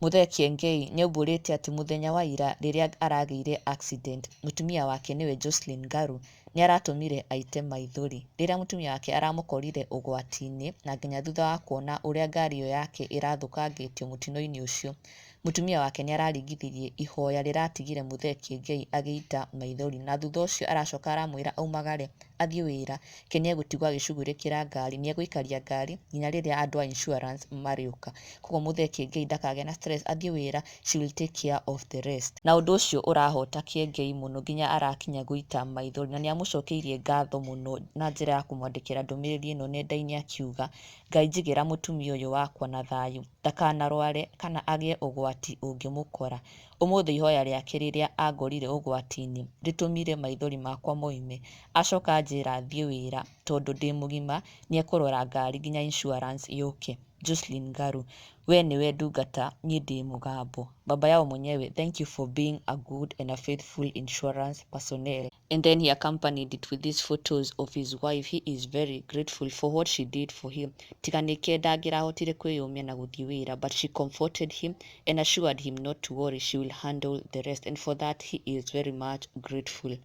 Muthee Kiengei nĩaumbũrĩte atĩ mũthenya wa ira rĩrĩa aragĩire accident, mũtumia wake nĩwe Jocelyn Ngaru nĩaratũmire aite maithori rĩrĩa mũtumia wake aramũkorire ũgwati-inĩ na nginya thutha wa kuona ũrĩa ngari ĩyo yake ĩrathũkangĩtio mũtino-inĩ ũcio. Mũtumia wake nĩararingithirie ihoya rĩratigire Muthee Kiengei agĩita maithori, na thutha ũcio aracoka aramwĩra aumagare athiĩ wĩra ke nĩegũtigwo agĩcugurĩkĩra ngari, nĩegũikaria ngari nginya rĩrĩa andũ a insurance marĩũka. Koguo Muthee Kiengei ndakagĩe na stress, athiĩ wĩra, she will take care of the rest. Na ũndũ ũcio ũrahota Kiengei mũno nginya arakinya gũita maithori, na nĩamũcokeirie ngatho mũno na njĩra ya kũmwandĩkĩra ndũmĩrĩri ĩno nenda-inĩ akiuga, Ngai njigĩra mũtumia ũyũ wakwa na thayũ, ndakanarware kana agĩe ũgwati ũngĩmũkora. Ũmũthĩ ihoya rĩake rĩrĩa angorire ũgwati-inĩ rĩtũmire maithori makwa moime, acoka anjĩra thiĩ wĩra tondũ ndĩ mũgima, nĩekũrora ngari nginya insurance yũke. Jocelyn Ngaru, we nĩwe ndungata, niĩ ndĩ mũgambo. Baba yao mwenyewe, thank you for being a good and a faithful insurance personnel. And then he accompanied it with these photos of his wife. He is very grateful for what she did for him. Tiga nĩkĩo ndangĩrahotire kwĩyũmia na gũthiĩ wĩra, but she comforted him and assured him not to worry, she will handle the rest. And for that he is very much grateful.